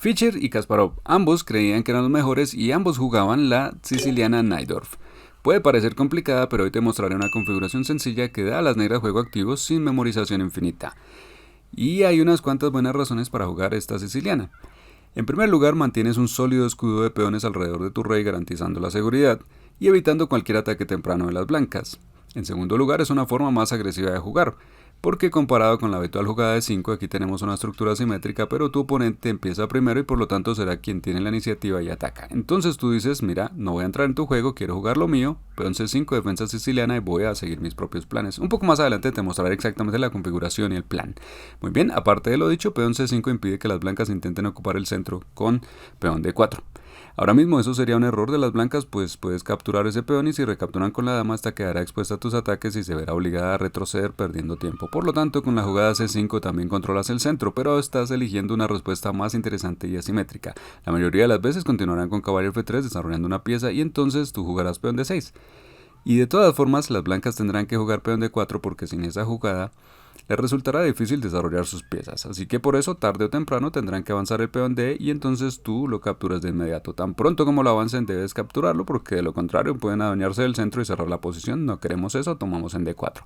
Fischer y Kasparov, ambos creían que eran los mejores y ambos jugaban la siciliana Najdorf. Puede parecer complicada, pero hoy te mostraré una configuración sencilla que da a las negras juego activo sin memorización infinita. Y hay unas cuantas buenas razones para jugar esta siciliana. En primer lugar, mantienes un sólido escudo de peones alrededor de tu rey garantizando la seguridad y evitando cualquier ataque temprano de las blancas. En segundo lugar, es una forma más agresiva de jugar, porque comparado con la habitual jugada de 5, aquí tenemos una estructura simétrica, pero tu oponente empieza primero y por lo tanto será quien tiene la iniciativa y ataca. Entonces tú dices, mira, no voy a entrar en tu juego, quiero jugar lo mío, peón C5, defensa siciliana y voy a seguir mis propios planes. Un poco más adelante te mostraré exactamente la configuración y el plan. Muy bien, aparte de lo dicho, peón C5 impide que las blancas intenten ocupar el centro con peón D4. Ahora mismo eso sería un error de las blancas, pues puedes capturar ese peón y si recapturan con la dama esta quedará expuesta a tus ataques y se verá obligada a retroceder perdiendo tiempo. Por lo tanto, con la jugada C5 también controlas el centro, pero estás eligiendo una respuesta más interesante y asimétrica. La mayoría de las veces continuarán con caballo F3 desarrollando una pieza y entonces tú jugarás peón D6. Y de todas formas, las blancas tendrán que jugar peón D4 porque sin esa jugada les resultará difícil desarrollar sus piezas, así que por eso tarde o temprano tendrán que avanzar el peón D y entonces tú lo capturas de inmediato. Tan pronto como lo avancen debes capturarlo porque de lo contrario pueden adueñarse del centro y cerrar la posición. No queremos eso, tomamos en D4.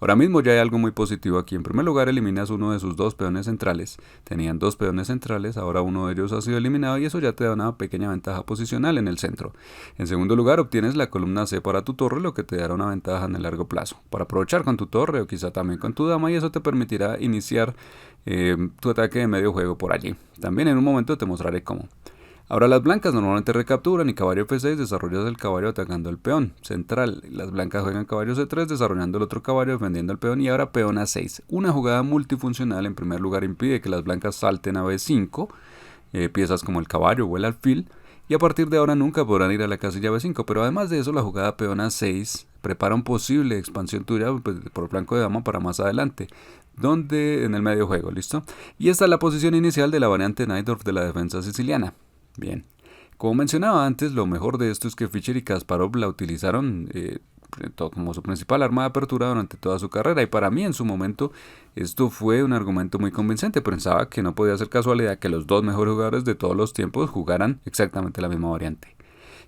Ahora mismo ya hay algo muy positivo aquí. En primer lugar eliminas uno de sus dos peones centrales. Tenían dos peones centrales, ahora uno de ellos ha sido eliminado y eso ya te da una pequeña ventaja posicional en el centro. En segundo lugar obtienes la columna C para tu torre, lo que te dará una ventaja en el largo plazo para aprovechar con tu torre o quizá también con tu dama y eso te permitirá iniciar tu ataque de medio juego por allí. También en un momento te mostraré cómo. Ahora las blancas normalmente recapturan y caballo F6 desarrollas el caballo atacando el peón central. Las blancas juegan caballo C3 desarrollando el otro caballo defendiendo el peón y ahora peón A6. Una jugada multifuncional en primer lugar impide que las blancas salten a B5, piezas como el caballo o el alfil. Y a partir de ahora nunca podrán ir a la casilla B5, pero además de eso la jugada peón A6 prepara un posible expansión tuya pues, por el flanco de dama para más adelante, donde en el medio juego, ¿listo? Y esta es la posición inicial de la variante Najdorf de la defensa siciliana. Bien, como mencionaba antes, lo mejor de esto es que Fischer y Kasparov la utilizaron como su principal arma de apertura durante toda su carrera y para mí en su momento esto fue un argumento muy convincente. Pensaba que no podía ser casualidad que los dos mejores jugadores de todos los tiempos jugaran exactamente la misma variante.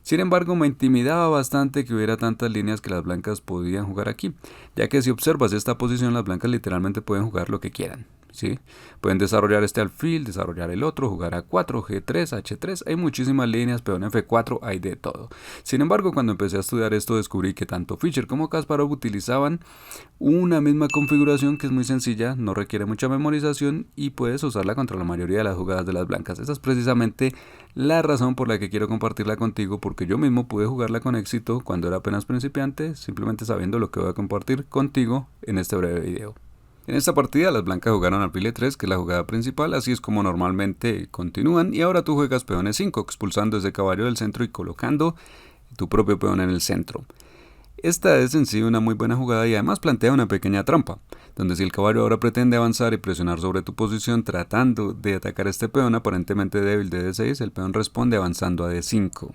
Sin embargo, me intimidaba bastante que hubiera tantas líneas que las blancas podían jugar aquí, ya que si observas esta posición, las blancas literalmente pueden jugar lo que quieran. ¿Sí? Pueden desarrollar este alfil, desarrollar el otro, jugar A4, G3, H3, hay muchísimas líneas, peón F4, hay de todo. Sin embargo, cuando empecé a estudiar esto descubrí que tanto Fischer como Kasparov utilizaban una misma configuración que es muy sencilla, no requiere mucha memorización y puedes usarla contra la mayoría de las jugadas de las blancas. Esa es precisamente la razón por la que quiero compartirla contigo, porque yo mismo pude jugarla con éxito cuando era apenas principiante, simplemente sabiendo lo que voy a compartir contigo en este breve video. En esta partida las blancas jugaron alfil E3, que es la jugada principal, así es como normalmente continúan, y ahora tú juegas peón E5, expulsando ese caballo del centro y colocando tu propio peón en el centro. Esta es en sí una muy buena jugada y además plantea una pequeña trampa, donde si el caballo ahora pretende avanzar y presionar sobre tu posición tratando de atacar este peón aparentemente débil de D6, el peón responde avanzando a D5.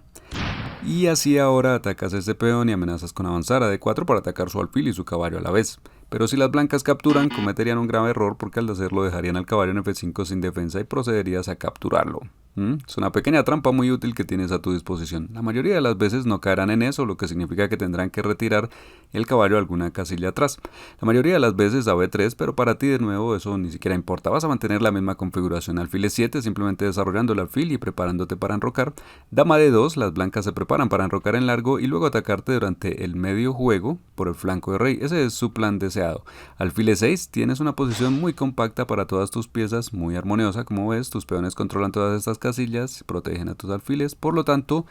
Y así ahora atacas este peón y amenazas con avanzar a D4 para atacar su alfil y su caballo a la vez. Pero si las blancas capturan, cometerían un grave error porque al hacerlo dejarían al caballo en F5 sin defensa y procederías a capturarlo. Es una pequeña trampa muy útil que tienes a tu disposición. La mayoría de las veces no caerán en eso, lo que significa que tendrán que retirar el caballo a alguna casilla atrás. La mayoría de las veces a B3, pero para ti de nuevo eso ni siquiera importa. Vas a mantener la misma configuración. Alfil E7, simplemente desarrollando el alfil y preparándote para enrocar. Dama D2, las blancas se preparan para enrocar en largo y luego atacarte durante el medio juego por el flanco de rey. Ese es su plan deseado. Alfil E6, tienes una posición muy compacta para todas tus piezas, muy armoniosa, como ves, tus peones controlan todas estas casillas, protegen a tus alfiles, por lo tanto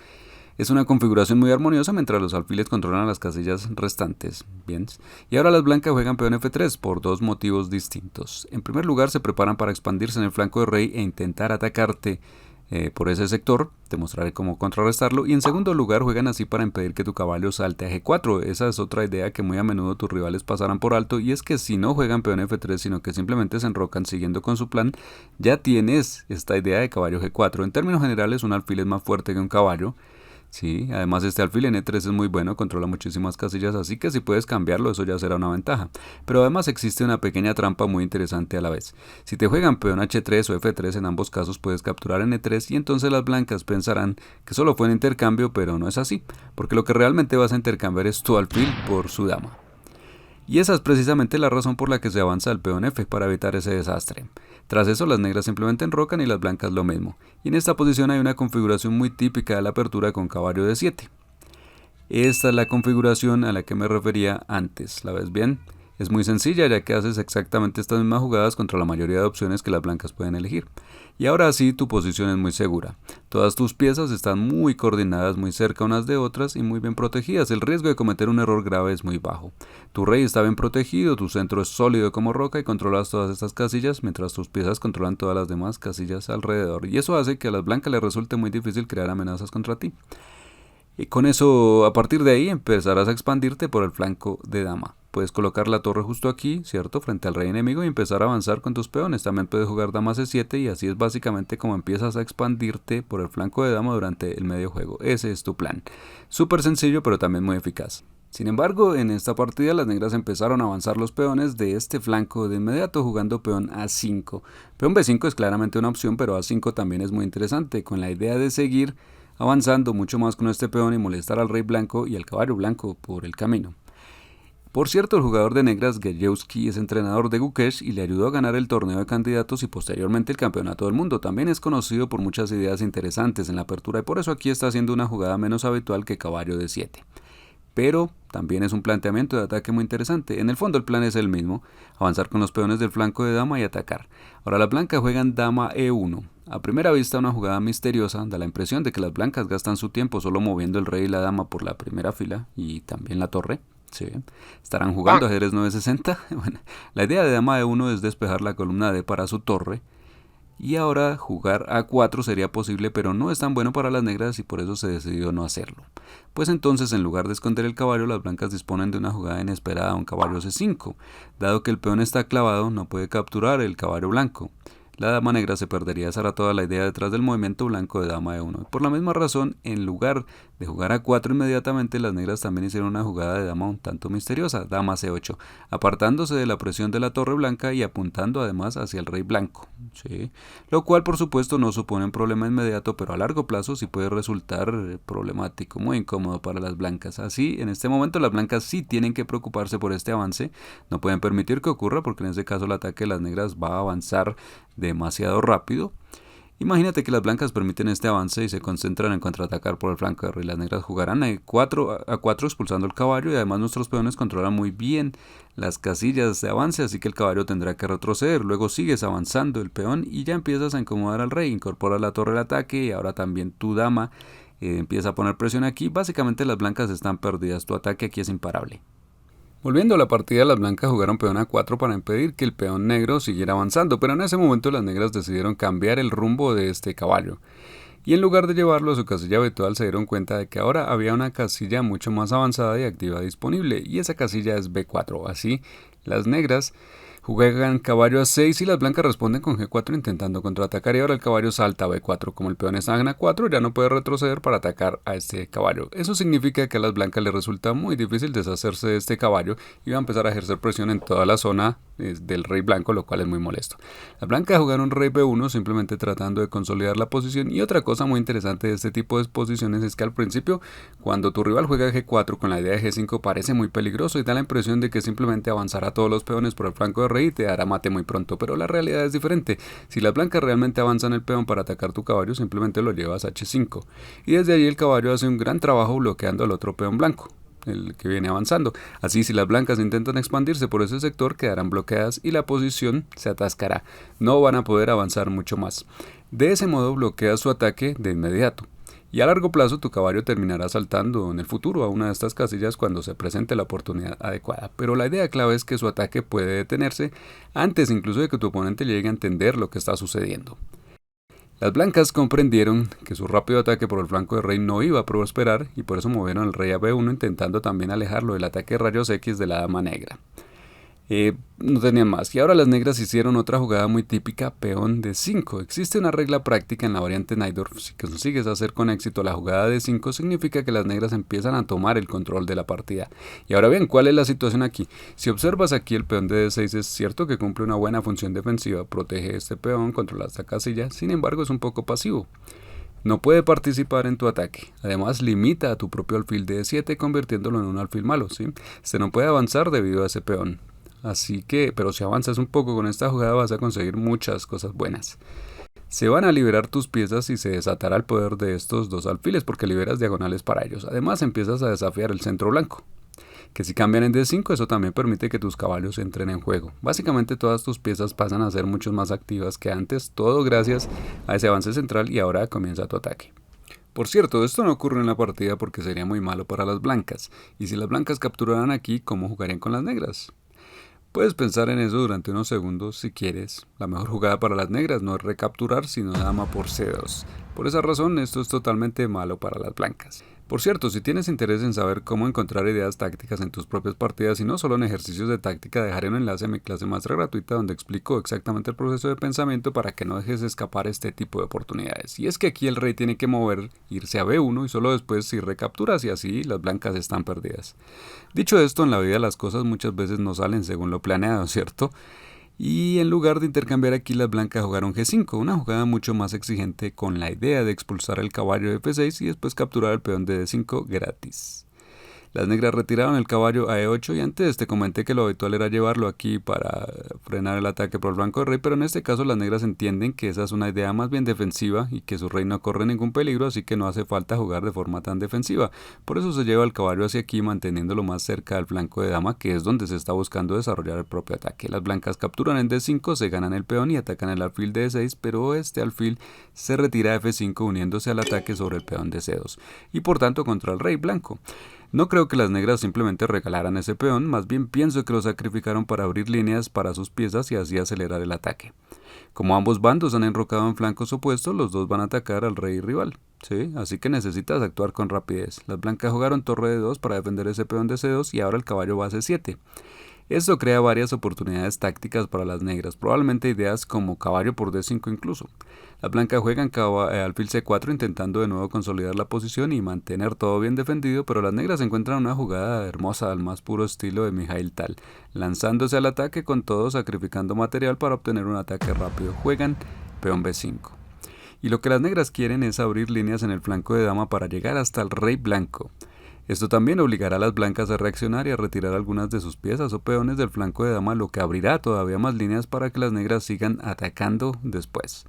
es una configuración muy armoniosa mientras los alfiles controlan las casillas restantes. Bien. Y ahora las blancas juegan peón F3 por dos motivos distintos. En primer lugar se preparan para expandirse en el flanco de rey e intentar atacarte por ese sector, te mostraré cómo contrarrestarlo. Y en segundo lugar juegan así para impedir que tu caballo salte a G4. Esa es otra idea que muy a menudo tus rivales pasarán por alto, y es que si no juegan peón F3 sino que simplemente se enrocan siguiendo con su plan, ya tienes esta idea de caballo G4. En términos generales un alfil es más fuerte que un caballo. Sí, además este alfil en E3 es muy bueno, controla muchísimas casillas, así que si puedes cambiarlo eso ya será una ventaja. Pero además existe una pequeña trampa muy interesante a la vez. Si te juegan peón H3 o F3 en ambos casos puedes capturar en E3 y entonces las blancas pensarán que solo fue un intercambio, pero no es así, porque lo que realmente vas a intercambiar es tu alfil por su dama. Y esa es precisamente la razón por la que se avanza el peón F para evitar ese desastre. Tras eso las negras simplemente enrocan y las blancas lo mismo. Y en esta posición hay una configuración muy típica de la apertura con caballo de 7. Esta es la configuración a la que me refería antes, ¿la ves bien? Es muy sencilla ya que haces exactamente estas mismas jugadas contra la mayoría de opciones que las blancas pueden elegir. Y ahora sí tu posición es muy segura. Todas tus piezas están muy coordinadas, muy cerca unas de otras y muy bien protegidas. El riesgo de cometer un error grave es muy bajo. Tu rey está bien protegido, tu centro es sólido como roca y controlas todas estas casillas mientras tus piezas controlan todas las demás casillas alrededor. Y eso hace que a las blancas les resulte muy difícil crear amenazas contra ti. Y con eso, a partir de ahí, empezarás a expandirte por el flanco de dama. Puedes colocar la torre justo aquí, ¿cierto? Frente al rey enemigo y empezar a avanzar con tus peones. También puedes jugar dama C7 y así es básicamente como empiezas a expandirte por el flanco de dama durante el medio juego. Ese es tu plan. Súper sencillo, pero también muy eficaz. Sin embargo, en esta partida las negras empezaron a avanzar los peones de este flanco de inmediato jugando peón A5. Peón B5 es claramente una opción, pero A5 también es muy interesante, con la idea de seguir avanzando mucho más con este peón y molestar al rey blanco y al caballo blanco por el camino. Por cierto, el jugador de negras Gejewski es entrenador de Gukesh y le ayudó a ganar el torneo de candidatos y posteriormente el campeonato del mundo. También es conocido por muchas ideas interesantes en la apertura y por eso aquí está haciendo una jugada menos habitual que caballo de 7. Pero también es un planteamiento de ataque muy interesante. En el fondo el plan es el mismo, avanzar con los peones del flanco de dama y atacar. Ahora las blancas juegan dama E1. A primera vista una jugada misteriosa, da la impresión de que las blancas gastan su tiempo solo moviendo el rey y la dama por la primera fila y también la torre. Sí. ¿Estarán jugando ajedrez 960? Bueno, la idea de dama E1 es despejar la columna D para su torre. Y ahora jugar A4 sería posible, pero no es tan bueno para las negras y por eso se decidió no hacerlo. Pues entonces, en lugar de esconder el caballo, las blancas disponen de una jugada inesperada a un caballo C5. Dado que el peón está clavado, no puede capturar el caballo blanco. La dama negra se perdería, esa era toda la idea detrás del movimiento blanco de dama E1. Por la misma razón, en lugar de jugar A4 inmediatamente, las negras también hicieron una jugada de dama un tanto misteriosa, dama C8, apartándose de la presión de la torre blanca y apuntando además hacia el rey blanco. ¿Sí? Lo cual por supuesto no supone un problema inmediato, pero a largo plazo sí puede resultar problemático, muy incómodo para las blancas. Así, en este momento las blancas sí tienen que preocuparse por este avance, no pueden permitir que ocurra porque en este caso el ataque de las negras va a avanzar demasiado rápido. Imagínate que las blancas permiten este avance y se concentran en contraatacar por el flanco de rey. Las negras jugarán a 4 expulsando el caballo y además nuestros peones controlan muy bien las casillas de avance, así que el caballo tendrá que retroceder. Luego sigues avanzando el peón y ya empiezas a incomodar al rey. Incorporas la torre al ataque y ahora también tu dama empieza a poner presión aquí. Básicamente las blancas están perdidas. Tu ataque aquí es imparable. Volviendo a la partida, las blancas jugaron peón A4 para impedir que el peón negro siguiera avanzando, pero en ese momento las negras decidieron cambiar el rumbo de este caballo. Y en lugar de llevarlo a su casilla habitual se dieron cuenta de que ahora había una casilla mucho más avanzada y activa disponible, y esa casilla es B4. Así, las negras juegan caballo a 6 y las blancas responden con G4 intentando contraatacar y ahora el caballo salta a B4. Como el peón está en A4 ya no puede retroceder para atacar a este caballo. Eso significa que a las blancas les resulta muy difícil deshacerse de este caballo y va a empezar a ejercer presión en toda la zona del rey blanco, lo cual es muy molesto. Las blancas jugaron rey B1 simplemente tratando de consolidar la posición y otra cosa muy interesante de este tipo de posiciones es que al principio cuando tu rival juega G4 con la idea de G5 parece muy peligroso y da la impresión de que simplemente avanzará todos los peones por el flanco de rey y te dará mate muy pronto, pero la realidad es diferente. Si las blancas realmente avanzan el peón para atacar tu caballo, simplemente lo llevas a H5 y desde allí el caballo hace un gran trabajo bloqueando al otro peón blanco, el que viene avanzando. Así, si las blancas intentan expandirse por ese sector, quedarán bloqueadas y la posición se atascará. No van a poder avanzar mucho más. De ese modo bloqueas su ataque de inmediato. Y a largo plazo tu caballo terminará saltando en el futuro a una de estas casillas cuando se presente la oportunidad adecuada. Pero la idea clave es que su ataque puede detenerse antes incluso de que tu oponente llegue a entender lo que está sucediendo. Las blancas comprendieron que su rápido ataque por el flanco de rey no iba a prosperar y por eso movieron al rey a B1 intentando también alejarlo del ataque de rayos X de la dama negra. No tenían más. Y ahora las negras hicieron otra jugada muy típica, peón de 5. Existe una regla práctica en la variante Najdorf. Si consigues hacer con éxito la jugada de 5, significa que las negras empiezan a tomar el control de la partida. Y ahora bien, ¿cuál es la situación aquí? Si observas aquí, el peón de D6 es cierto que cumple una buena función defensiva, protege este peón, controla esta casilla, sin embargo es un poco pasivo. No puede participar en tu ataque. Además, limita a tu propio alfil de E7 convirtiéndolo en un alfil malo, ¿sí? Se no puede avanzar debido a ese peón. Así que, pero si avanzas un poco con esta jugada vas a conseguir muchas cosas buenas. Se van a liberar tus piezas y se desatará el poder de estos dos alfiles porque liberas diagonales para ellos. Además, empiezas a desafiar el centro blanco, que si cambian en D5, eso también permite que tus caballos entren en juego. Básicamente todas tus piezas pasan a ser mucho más activas que antes, todo gracias a ese avance central, y ahora comienza tu ataque. Por cierto, esto no ocurre en la partida porque sería muy malo para las blancas, y si las blancas capturaran aquí, ¿cómo jugarían con las negras? Puedes pensar en eso durante unos segundos si quieres. La mejor jugada para las negras no es recapturar, sino dama por C2. Por esa razón, esto es totalmente malo para las blancas. Por cierto, si tienes interés en saber cómo encontrar ideas tácticas en tus propias partidas y no solo en ejercicios de táctica, dejaré un enlace a mi clase maestra gratuita donde explico exactamente el proceso de pensamiento para que no dejes escapar este tipo de oportunidades. Y es que aquí el rey tiene que irse a B1 y solo después si recapturas, y así las blancas están perdidas. Dicho esto, en la vida las cosas muchas veces no salen según lo planeado, ¿cierto? Y en lugar de intercambiar aquí, las blancas jugaron G5, una jugada mucho más exigente con la idea de expulsar el caballo de F6 y después capturar el peón de D5 gratis. Las negras retiraron el caballo a E8 y antes te comenté que lo habitual era llevarlo aquí para frenar el ataque por el flanco del rey, pero en este caso las negras entienden que esa es una idea más bien defensiva y que su rey no corre ningún peligro, así que no hace falta jugar de forma tan defensiva. Por eso se lleva el caballo hacia aquí manteniéndolo más cerca del flanco de dama, que es donde se está buscando desarrollar el propio ataque. Las blancas capturan en D5, se ganan el peón y atacan el alfil de E6, pero este alfil se retira a F5 uniéndose al ataque sobre el peón de C2 y por tanto contra el rey blanco. No creo que las negras simplemente regalaran ese peón, más bien pienso que lo sacrificaron para abrir líneas para sus piezas y así acelerar el ataque. Como ambos bandos han enrocado en flancos opuestos, los dos van a atacar al rey rival, ¿sí? Así que necesitas actuar con rapidez. Las blancas jugaron torre de 2 para defender ese peón de C2 y ahora el caballo va a C7. Esto crea varias oportunidades tácticas para las negras, probablemente ideas como caballo por D5 incluso. Las blancas juegan alfil C4 intentando de nuevo consolidar la posición y mantener todo bien defendido, pero las negras encuentran una jugada hermosa al más puro estilo de Mikhail Tal, lanzándose al ataque con todo, sacrificando material para obtener un ataque rápido. Juegan peón B5. Y lo que las negras quieren es abrir líneas en el flanco de dama para llegar hasta el rey blanco. Esto también obligará a las blancas a reaccionar y a retirar algunas de sus piezas o peones del flanco de dama, lo que abrirá todavía más líneas para que las negras sigan atacando después.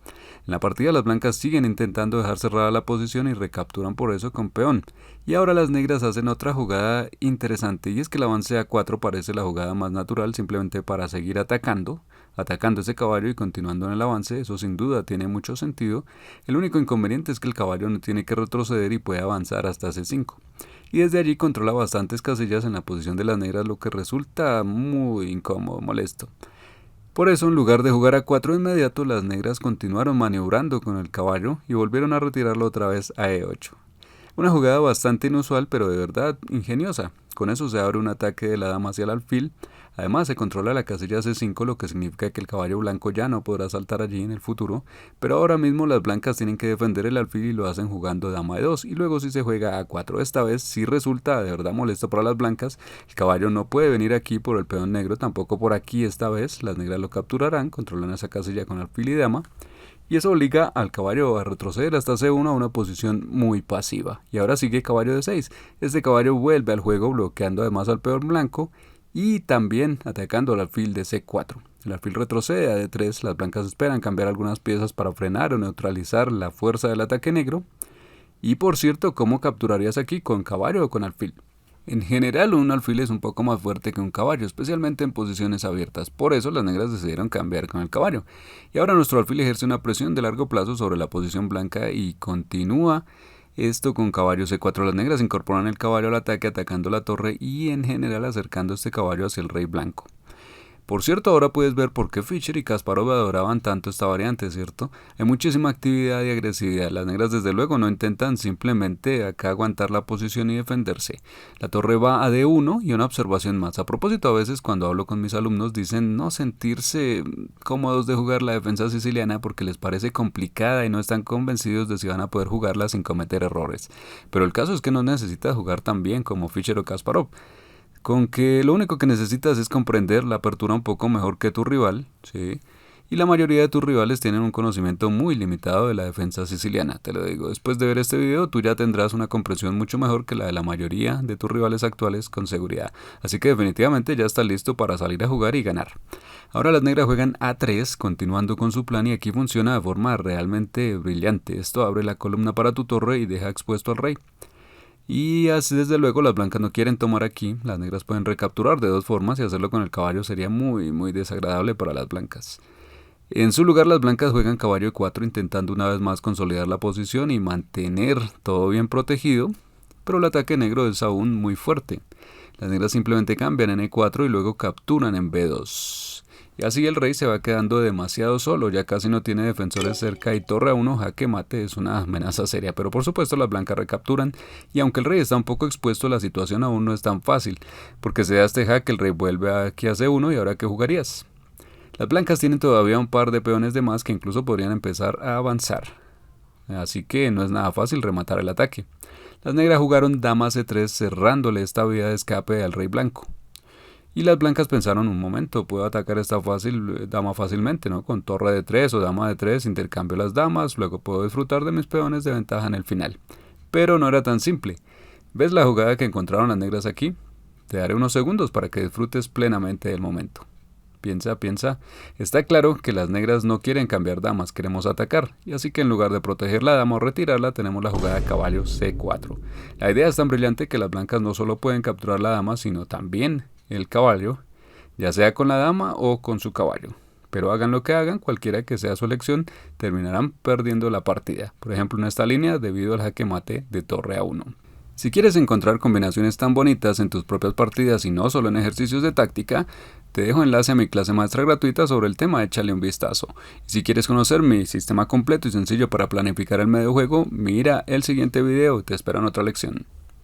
En la partida las blancas siguen intentando dejar cerrada la posición y recapturan por eso con peón. Y ahora las negras hacen otra jugada interesante, y es que el avance A4 parece la jugada más natural simplemente para seguir atacando ese caballo y continuando en el avance. Eso sin duda tiene mucho sentido. El único inconveniente es que el caballo no tiene que retroceder y puede avanzar hasta C5. Y desde allí controla bastantes casillas en la posición de las negras, lo que resulta muy incómodo, molesto. Por eso, en lugar de jugar a 4 de inmediato, las negras continuaron maniobrando con el caballo y volvieron a retirarlo otra vez a E8. Una jugada bastante inusual, pero de verdad ingeniosa. Con eso se abre un ataque de la dama hacia el alfil. Además, se controla la casilla C5, lo que significa que el caballo blanco ya no podrá saltar allí en el futuro, pero ahora mismo las blancas tienen que defender el alfil y lo hacen jugando dama E2, y luego si se juega A4. Esta vez sí resulta de verdad molesto para las blancas. El caballo no puede venir aquí por el peón negro, tampoco por aquí esta vez. Las negras lo capturarán, controlan esa casilla con alfil y dama, y eso obliga al caballo a retroceder hasta C1 a una posición muy pasiva. Y ahora sigue caballo D6. Este caballo vuelve al juego bloqueando además al peón blanco y también atacando al alfil de C4. El alfil retrocede a D3, las blancas esperan cambiar algunas piezas para frenar o neutralizar la fuerza del ataque negro. Y por cierto, ¿cómo capturarías aquí? ¿Con caballo o con alfil? En general, un alfil es un poco más fuerte que un caballo, especialmente en posiciones abiertas. Por eso las negras decidieron cambiar con el caballo. Y ahora nuestro alfil ejerce una presión de largo plazo sobre la posición blanca y continúa esto con caballo C4. Las negras incorporan el caballo al ataque atacando la torre y en general acercando este caballo hacia el rey blanco. Por cierto, ahora puedes ver por qué Fischer y Kasparov adoraban tanto esta variante, ¿cierto? Hay muchísima actividad y agresividad. Las negras desde luego no intentan simplemente acá aguantar la posición y defenderse. La torre va a D1 y una observación más. A propósito, a veces cuando hablo con mis alumnos dicen no sentirse cómodos de jugar la defensa siciliana porque les parece complicada y no están convencidos de si van a poder jugarla sin cometer errores. Pero el caso es que no necesitas jugar tan bien como Fischer o Kasparov. Con que lo único que necesitas es comprender la apertura un poco mejor que tu rival, ¿sí? Y la mayoría de tus rivales tienen un conocimiento muy limitado de la defensa siciliana, te lo digo. Después de ver este video, tú ya tendrás una comprensión mucho mejor que la de la mayoría de tus rivales actuales con seguridad. Así que definitivamente ya estás listo para salir a jugar y ganar. Ahora las negras juegan A3, continuando con su plan, y aquí funciona de forma realmente brillante. Esto abre la columna para tu torre y deja expuesto al rey. Y así desde luego las blancas no quieren tomar aquí, las negras pueden recapturar de dos formas y hacerlo con el caballo sería muy desagradable para las blancas. En su lugar las blancas juegan caballo E4 intentando una vez más consolidar la posición y mantener todo bien protegido, pero el ataque negro es aún muy fuerte. Las negras simplemente cambian en E4 y luego capturan en B2. Y así el rey se va quedando demasiado solo, ya casi no tiene defensores cerca y torre A1 jaque mate es una amenaza seria, pero por supuesto las blancas recapturan y aunque el rey está un poco expuesto la situación aún no es tan fácil, porque se da este jaque el rey vuelve aquí a C1 y ahora ¿qué jugarías? Las blancas tienen todavía un par de peones de más que incluso podrían empezar a avanzar, así que no es nada fácil rematar el ataque. Las negras jugaron dama C3 cerrándole esta vía de escape al rey blanco. Y las blancas pensaron un momento, puedo atacar esta dama fácilmente, ¿no? Con torre de 3 o dama de 3, intercambio las damas, luego puedo disfrutar de mis peones de ventaja en el final. Pero no era tan simple. ¿Ves la jugada que encontraron las negras aquí? Te daré unos segundos para que disfrutes plenamente del momento. Piensa. Está claro que las negras no quieren cambiar damas, queremos atacar. Y así que en lugar de proteger la dama o retirarla, tenemos la jugada de caballo C4. La idea es tan brillante que las blancas no solo pueden capturar la dama, sino también el caballo, ya sea con la dama o con su caballo. Pero hagan lo que hagan, cualquiera que sea su elección, terminarán perdiendo la partida. Por ejemplo, en esta línea, debido al jaque mate de torre A1. Si quieres encontrar combinaciones tan bonitas en tus propias partidas y no solo en ejercicios de táctica, te dejo enlace a mi clase maestra gratuita sobre el tema, échale un vistazo. Y si quieres conocer mi sistema completo y sencillo para planificar el medio juego, mira el siguiente video, te espero en otra lección.